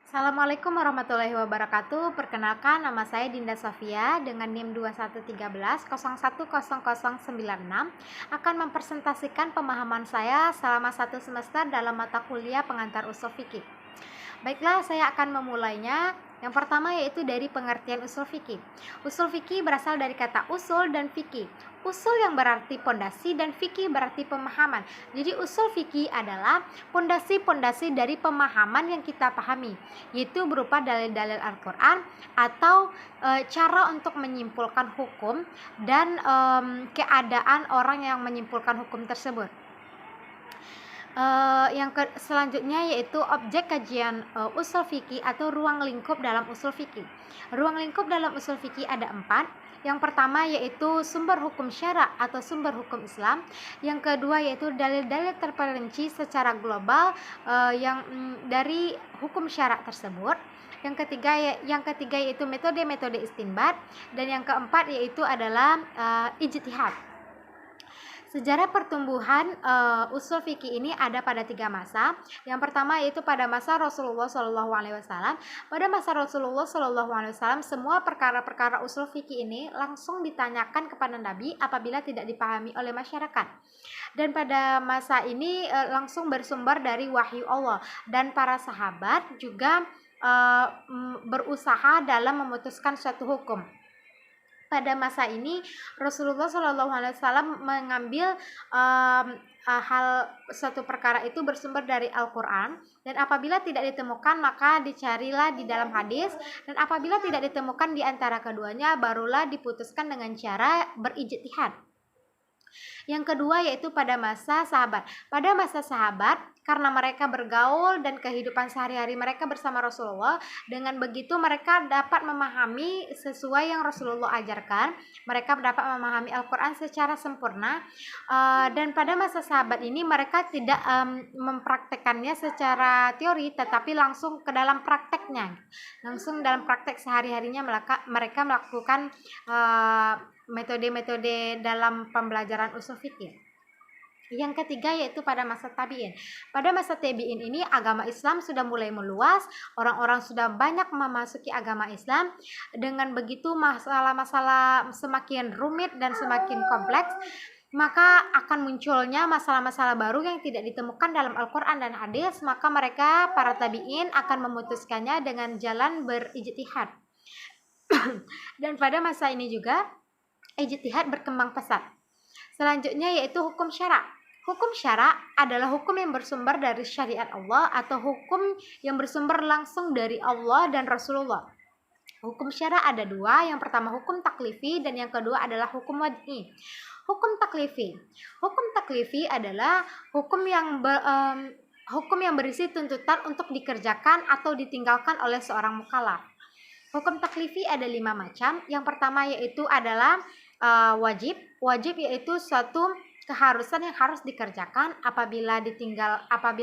Assalamualaikum warahmatullahi wabarakatuh. Perkenalkan, nama saya Dinda Sofia dengan NIM 2113010096 akan mempresentasikan pemahaman saya selama 1 semester dalam mata kuliah pengantar usul fikih. Baiklah, saya akan memulainya. Yang pertama yaitu dari pengertian usul fikih. Usul fikih berasal dari kata usul dan fikih. Usul yang berarti pondasi dan fikih berarti pemahaman. Jadi usul fikih adalah pondasi-pondasi dari pemahaman yang kita pahami, yaitu berupa dalil-dalil Al-Qur'an atau cara untuk menyimpulkan hukum dan keadaan orang yang menyimpulkan hukum tersebut. Selanjutnya yaitu objek kajian usul fikih atau ruang lingkup dalam usul fikih. Ruang lingkup dalam usul fikih ada 4. Yang pertama yaitu sumber hukum syara atau sumber hukum Islam. Yang kedua yaitu dalil-dalil terperinci secara global dari hukum syara tersebut. Yang ketiga yaitu metode-metode istinbat, dan yang keempat yaitu adalah ijtihad. Sejarah pertumbuhan usul fikih ini ada pada 3 masa. Yang pertama yaitu pada masa Rasulullah SAW. Pada masa Rasulullah SAW, semua perkara-perkara usul fikih ini langsung ditanyakan kepada Nabi apabila tidak dipahami oleh masyarakat. Dan pada masa ini langsung bersumber dari wahyu Allah, dan para sahabat juga berusaha dalam memutuskan suatu hukum. Pada masa ini Rasulullah SAW mengambil suatu perkara itu bersumber dari Al-Quran, dan apabila tidak ditemukan maka dicarilah di dalam hadis, dan apabila tidak ditemukan di antara keduanya barulah diputuskan dengan cara berijtihad. Yang kedua yaitu pada masa sahabat. Pada masa sahabat, karena mereka bergaul dan kehidupan sehari-hari mereka bersama Rasulullah, dengan begitu mereka dapat memahami sesuai yang Rasulullah ajarkan. Mereka dapat memahami Al-Quran secara sempurna, dan pada masa sahabat ini mereka tidak mempraktekannya secara teori, tetapi langsung ke dalam prakteknya. Langsung dalam praktek sehari-harinya mereka melakukan metode-metode dalam pembelajaran usul fikih. Yang ketiga yaitu pada masa tabi'in. Pada masa tabi'in ini agama Islam sudah mulai meluas, orang-orang sudah banyak memasuki agama Islam. Dengan begitu masalah-masalah semakin rumit dan semakin kompleks, maka akan munculnya masalah-masalah baru yang tidak ditemukan dalam Al-Quran dan hadis. Maka mereka, para tabi'in, akan memutuskannya dengan jalan berijtihad. Dan pada masa ini juga ijtihad berkembang pesat. Selanjutnya yaitu hukum syara. Hukum syara adalah hukum yang bersumber dari syariat Allah atau hukum yang bersumber langsung dari Allah dan Rasulullah. Hukum syara ada 2, yang pertama hukum taklifi dan yang kedua adalah hukum wad'i. Hukum taklifi adalah hukum yang berisi tuntutan untuk dikerjakan atau ditinggalkan oleh seorang mukallaf. Hukum taklifi ada 5 macam. Yang pertama yaitu adalah wajib. Wajib yaitu suatu keharusan yang harus dikerjakan, apabila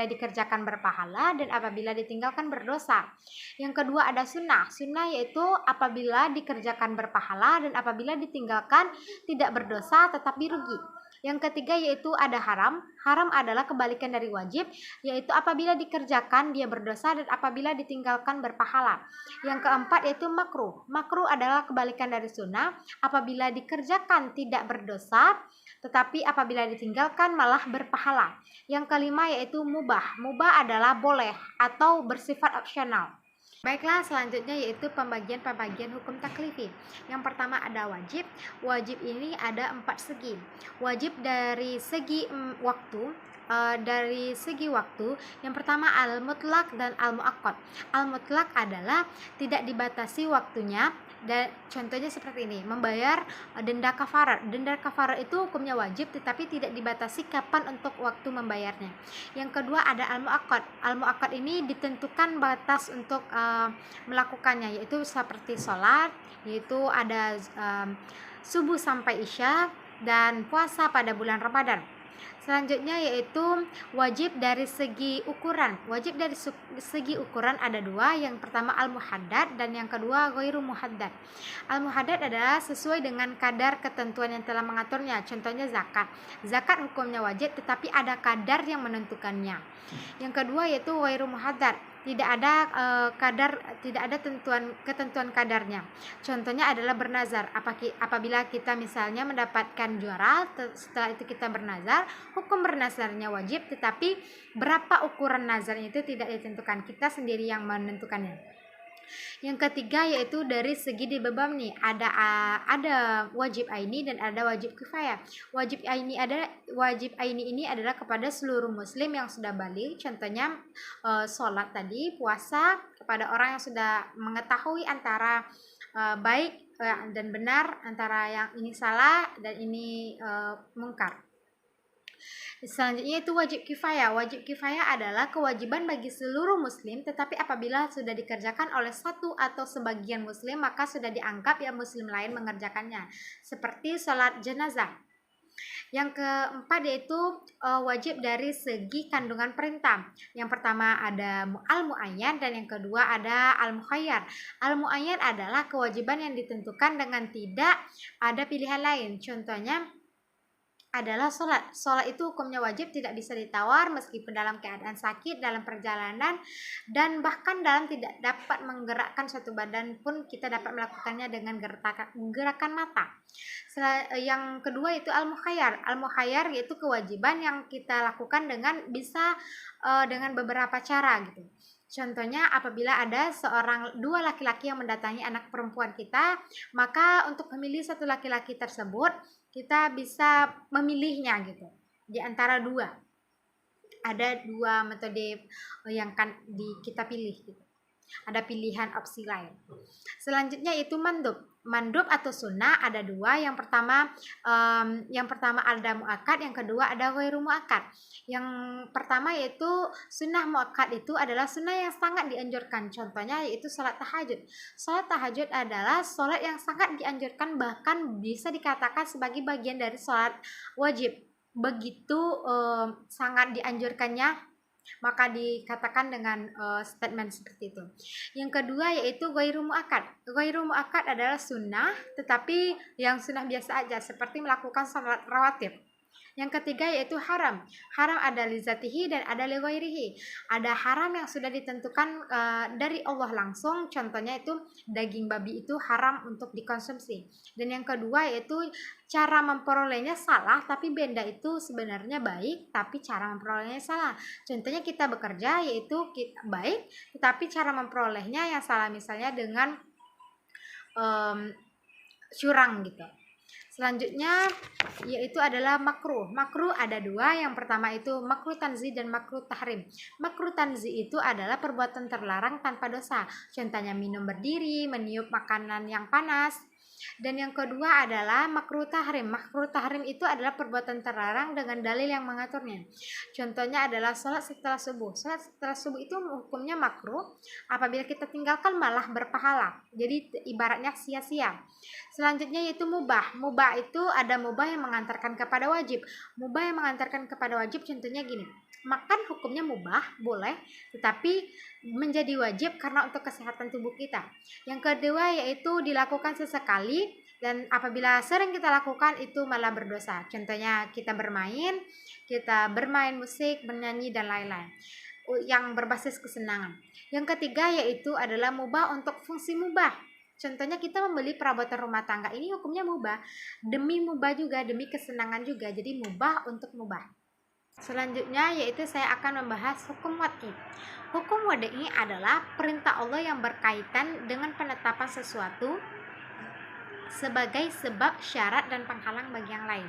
dikerjakan berpahala dan apabila ditinggalkan berdosa. Yang kedua ada sunnah. Sunnah yaitu apabila dikerjakan berpahala dan apabila ditinggalkan tidak berdosa tetapi rugi. Yang ketiga yaitu ada haram. Haram adalah kebalikan dari wajib, yaitu apabila dikerjakan dia berdosa dan apabila ditinggalkan berpahala. Yang keempat yaitu makruh. Makruh adalah kebalikan dari sunnah, apabila dikerjakan tidak berdosa tetapi apabila ditinggalkan malah berpahala. Yang kelima yaitu mubah. Mubah adalah boleh atau bersifat opsional. Baiklah, selanjutnya yaitu pembagian hukum taklifi. Yang pertama ada wajib. Wajib ini ada 4 segi. Wajib dari segi waktu. Yang pertama al-mutlak dan al-muaqqat. Al-mutlak adalah tidak dibatasi waktunya, dan contohnya seperti ini, membayar denda kafarat. Denda kafarat itu hukumnya wajib tetapi tidak dibatasi kapan untuk waktu membayarnya. Yang kedua ada al-muaqqat. Al-muaqqat ini ditentukan batas untuk melakukannya, yaitu seperti sholat, yaitu ada subuh sampai isya, dan puasa pada bulan Ramadan. Selanjutnya yaitu wajib dari segi ukuran. Wajib dari segi ukuran ada 2. Yang pertama al-muhaddad dan yang kedua ghairu muhaddad. Al-muhaddad adalah sesuai dengan kadar ketentuan yang telah mengaturnya. Contohnya zakat. Zakat hukumnya wajib tetapi ada kadar yang menentukannya. Yang kedua yaitu ghairu muhaddad. tidak ada ketentuan kadarnya. Contohnya adalah bernazar. Apabila kita misalnya mendapatkan juara, setelah itu kita bernazar, hukum bernazarnya wajib, tetapi berapa ukuran nazarnya itu tidak ditentukan, kita sendiri yang menentukannya. Yang ketiga yaitu dari segi beban nih, ada wajib aini dan ada wajib kifayah. Wajib aini ini adalah kepada seluruh muslim yang sudah balik, contohnya sholat tadi, puasa, kepada orang yang sudah mengetahui antara baik dan benar, antara yang ini salah dan ini mungkar. Selanjutnya itu wajib kifayah. Wajib kifayah adalah kewajiban bagi seluruh muslim, tetapi apabila sudah dikerjakan oleh satu atau sebagian muslim, maka sudah dianggap yang muslim lain mengerjakannya. Seperti sholat jenazah. Yang keempat yaitu wajib dari segi kandungan perintah. Yang pertama ada al-muayyan dan yang kedua ada al-mukhayyar. Al-muayyan adalah kewajiban yang ditentukan dengan tidak ada pilihan lain. Contohnya adalah sholat. Sholat itu hukumnya wajib, tidak bisa ditawar meskipun dalam keadaan sakit, dalam perjalanan, dan bahkan dalam tidak dapat menggerakkan suatu badan pun kita dapat melakukannya dengan gerakan mata. Yang kedua itu al-mukhayyar. Al-mukhayyar yaitu kewajiban yang kita lakukan dengan dengan beberapa cara gitu. Contohnya apabila ada dua laki-laki yang mendatangi anak perempuan kita, maka untuk memilih satu laki-laki tersebut kita bisa memilihnya gitu di antara dua. Ada dua metode yang kita pilih gitu. Ada pilihan opsi lain. Selanjutnya itu mandub atau sunnah ada dua. Yang pertama ada muakkad, yang kedua ada ghairu muakkad. Yang pertama yaitu sunnah muakkad, itu adalah sunnah yang sangat dianjurkan. Contohnya yaitu sholat tahajud. Sholat tahajud adalah sholat yang sangat dianjurkan, bahkan bisa dikatakan sebagai bagian dari sholat wajib. Begitu sangat dianjurkannya, maka dikatakan dengan statement seperti itu. Yang kedua yaitu ghairu muakkad. Ghairu muakkad adalah sunnah, tetapi yang sunnah biasa aja, seperti melakukan salat rawatib. Yang ketiga yaitu haram. Haram ada li zatihi dan ada li ghairihi. Ada haram yang sudah ditentukan dari Allah langsung. Contohnya itu daging babi itu haram untuk dikonsumsi. Dan yang kedua yaitu cara memperolehnya salah, tapi benda itu sebenarnya baik, tapi cara memperolehnya salah. Contohnya kita bekerja yaitu kita baik, tetapi cara memperolehnya yang salah, misalnya dengan curang gitu. Selanjutnya yaitu adalah makruh. Makruh ada dua. Yang pertama itu makruh tanzih dan makruh tahrim. Makruh tanzih itu adalah perbuatan terlarang tanpa dosa. Contohnya minum berdiri, meniup makanan yang panas. Dan yang kedua adalah makruh tahrim. Makruh tahrim itu adalah perbuatan terlarang dengan dalil yang mengaturnya. Contohnya adalah sholat setelah subuh. Sholat setelah subuh itu hukumnya makruh. Apabila kita tinggalkan malah berpahala. Jadi ibaratnya sia-sia. Selanjutnya yaitu mubah. Mubah itu ada mubah yang mengantarkan kepada wajib. Mubah yang mengantarkan kepada wajib contohnya gini. Makan hukumnya mubah, boleh, tetapi menjadi wajib karena untuk kesehatan tubuh kita. Yang kedua yaitu dilakukan sesekali, dan apabila sering kita lakukan itu malah berdosa. Contohnya kita bermain musik, bernyanyi dan lain-lain yang berbasis kesenangan. Yang ketiga yaitu adalah mubah untuk fungsi mubah. Contohnya kita membeli perabotan rumah tangga, ini hukumnya mubah, demi mubah juga, demi kesenangan juga, jadi mubah untuk mubah. Selanjutnya yaitu saya akan membahas hukum wad'i. Hukum wad'i adalah perintah Allah yang berkaitan dengan penetapan sesuatu sebagai sebab, syarat, dan penghalang bagi yang lain.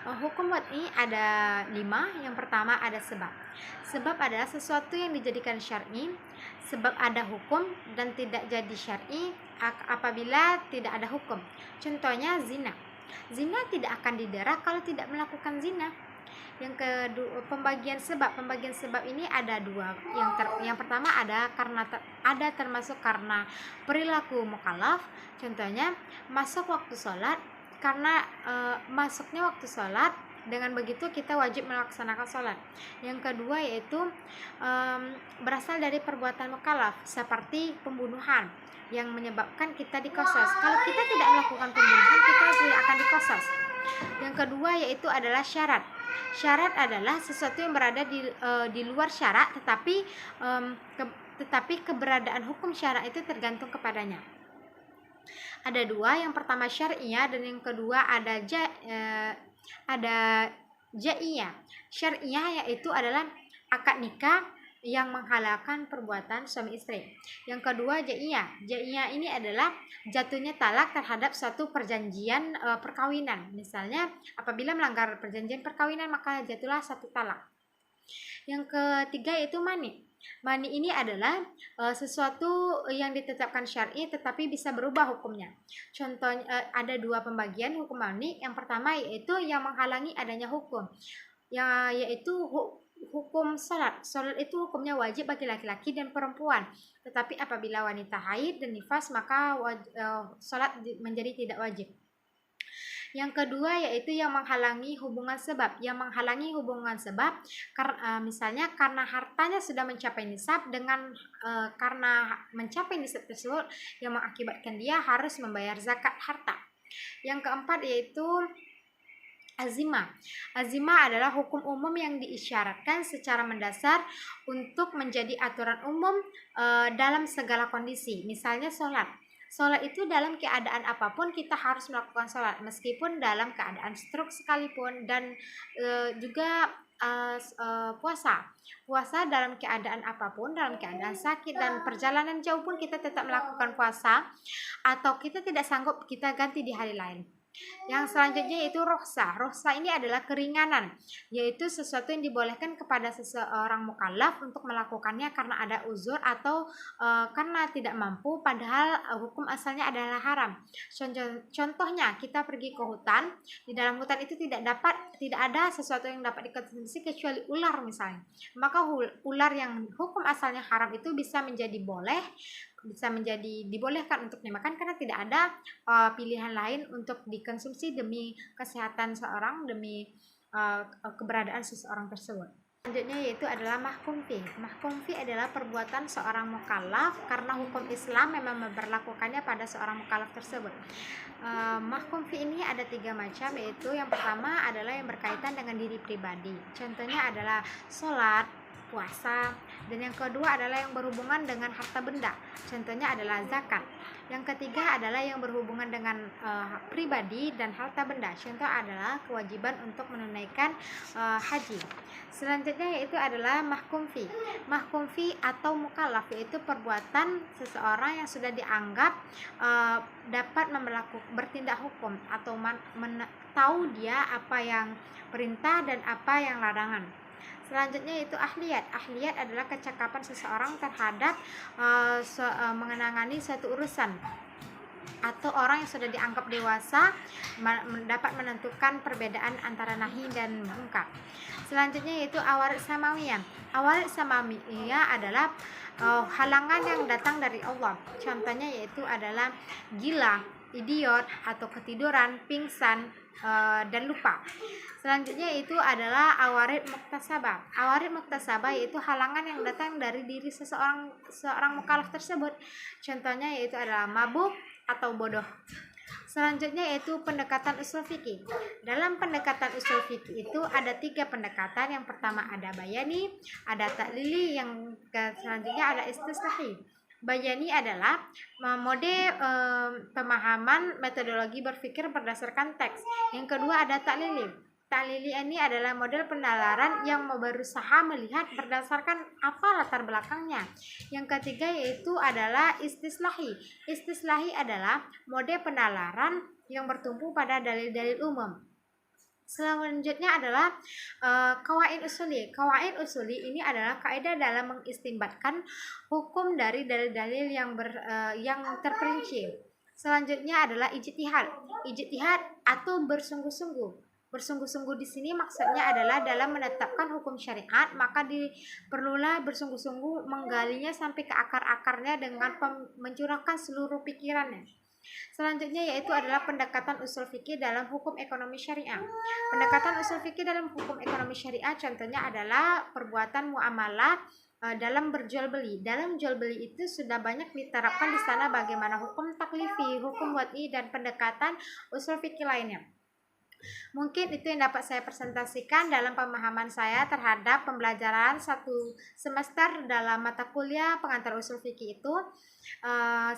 Hukum wad'i ada 5. Yang pertama ada sebab. Sebab adalah sesuatu yang dijadikan syar'i. Sebab ada hukum dan tidak jadi syar'i apabila tidak ada hukum. Contohnya zina. Zina tidak akan didera kalau tidak melakukan zina. Yang kedua, pembagian sebab ini ada 2. Yang pertama ada termasuk karena perilaku mukallaf. Contohnya masuk waktu sholat, karena masuknya waktu sholat, dengan begitu kita wajib melaksanakan sholat. Yang kedua yaitu berasal dari perbuatan mukallaf, seperti pembunuhan yang menyebabkan kita dikosos. Kalau kita tidak melakukan pembunuhan, kita tidak akan dikosos. Yang kedua yaitu adalah syarat. Syarat adalah sesuatu yang berada di luar syarat, tetapi keberadaan hukum syara itu tergantung kepadanya. Ada dua, yang pertama syariah dan yang kedua ada jaiyah. Syariah yaitu adalah akad nikah yang menghalalkan perbuatan suami istri. Yang kedua jaiyah. Jaiyah ini adalah jatuhnya talak terhadap suatu perjanjian perkawinan. Misalnya apabila melanggar perjanjian perkawinan maka jatuhlah satu talak. Yang ketiga yaitu mani. Mani ini adalah sesuatu yang ditetapkan syar'i tetapi bisa berubah hukumnya. Contohnya ada dua pembagian hukum mani. Yang pertama yaitu yang menghalangi adanya hukum, yaitu hukum salat. Salat itu hukumnya wajib bagi laki-laki dan perempuan. Tetapi apabila wanita haid dan nifas maka salat menjadi tidak wajib. Yang kedua yaitu yang menghalangi hubungan sebab. Yang menghalangi hubungan sebab misalnya karena hartanya sudah mencapai nisab, karena mencapai nisab tersebut yang mengakibatkan dia harus membayar zakat harta. Yang keempat yaitu azimah. Azimah adalah hukum umum yang diisyaratkan secara mendasar untuk menjadi aturan umum dalam segala kondisi. Misalnya sholat. Sholat itu dalam keadaan apapun kita harus melakukan sholat, meskipun dalam keadaan stroke sekalipun, dan juga puasa. Puasa dalam keadaan apapun, dalam keadaan sakit dan perjalanan jauh pun kita tetap melakukan puasa, atau kita tidak sanggup kita ganti di hari lain. Yang selanjutnya yaitu rukhsah. Rukhsah ini adalah keringanan, yaitu sesuatu yang dibolehkan kepada seseorang mukallaf untuk melakukannya karena ada uzur atau karena tidak mampu, padahal hukum asalnya adalah haram. Contohnya kita pergi ke hutan, di dalam hutan itu tidak ada sesuatu yang dapat dikonsumsi kecuali ular misalnya. Maka ular yang hukum asalnya haram itu bisa menjadi dibolehkan untuk dimakan karena tidak ada pilihan lain untuk dikonsumsi demi kesehatan seorang, demi keberadaan seseorang tersebut. Selanjutnya yaitu adalah mahkum fi. Mahkum fi adalah perbuatan seorang mukallaf karena hukum Islam memang memperlakukannya pada seorang mukallaf tersebut. Mahkum fi ini ada 3 macam, yaitu yang pertama adalah yang berkaitan dengan diri pribadi. Contohnya adalah sholat, puasa, dan yang kedua adalah yang berhubungan dengan harta benda. Contohnya adalah zakat. Yang ketiga adalah yang berhubungan dengan pribadi dan harta benda. Contoh adalah kewajiban untuk menunaikan haji. Selanjutnya yaitu adalah mahkum fi. Mahkum fi atau mukallaf yaitu perbuatan seseorang yang sudah dianggap dapat bertindak hukum atau tahu dia apa yang perintah dan apa yang larangan. Selanjutnya itu ahliyat. Ahliyat adalah kecakapan seseorang terhadap mengenangani suatu urusan, atau orang yang sudah dianggap dewasa dapat menentukan perbedaan antara nahi dan munkar. Selanjutnya yaitu awarid samawiyah. Awarid samawiyah adalah halangan yang datang dari Allah. Contohnya yaitu adalah gila, idiot atau ketiduran, pingsan, dan lupa. Selanjutnya itu adalah awarid muktasabah. Awarid muktasabah yaitu halangan yang datang dari diri seorang mukallaf tersebut. Contohnya yaitu adalah mabuk atau bodoh. Selanjutnya yaitu pendekatan usul fikih. Dalam pendekatan usul fikih itu ada 3 pendekatan. Yang pertama ada bayani, ada taklili, yang selanjutnya ada istislahi. Bayani adalah mode pemahaman metodologi berpikir berdasarkan teks. Yang kedua ada taklili. Taklili ini adalah model penalaran yang berusaha melihat berdasarkan apa latar belakangnya. Yang ketiga yaitu adalah istislahi. Istislahi adalah mode penalaran yang bertumpu pada dalil-dalil umum. Selanjutnya adalah qawaid usuli. Qawaid usuli ini adalah kaidah dalam mengistinbatkan hukum dari dalil-dalil yang terperinci. Selanjutnya adalah ijtihad. Ijtihad atau bersungguh-sungguh. Bersungguh-sungguh di sini maksudnya adalah dalam menetapkan hukum syariat, maka perlulah bersungguh-sungguh menggalinya sampai ke akar-akarnya dengan mencurahkan seluruh pikirannya. Selanjutnya yaitu adalah pendekatan usul fikih dalam hukum ekonomi syariah. Pendekatan usul fikih dalam hukum ekonomi syariah contohnya adalah perbuatan muamalah dalam berjual beli. Dalam jual beli itu sudah banyak diterapkan di sana bagaimana hukum taklifi, hukum wad'i, dan pendekatan usul fikih lainnya. Mungkin itu yang dapat saya presentasikan dalam pemahaman saya terhadap pembelajaran satu semester dalam mata kuliah pengantar usul fikih itu.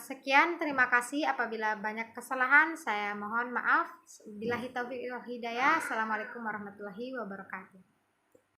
Sekian, terima kasih. Apabila banyak kesalahan, saya mohon maaf. Billahi taufiq wal hidayah. Assalamualaikum warahmatullahi wabarakatuh.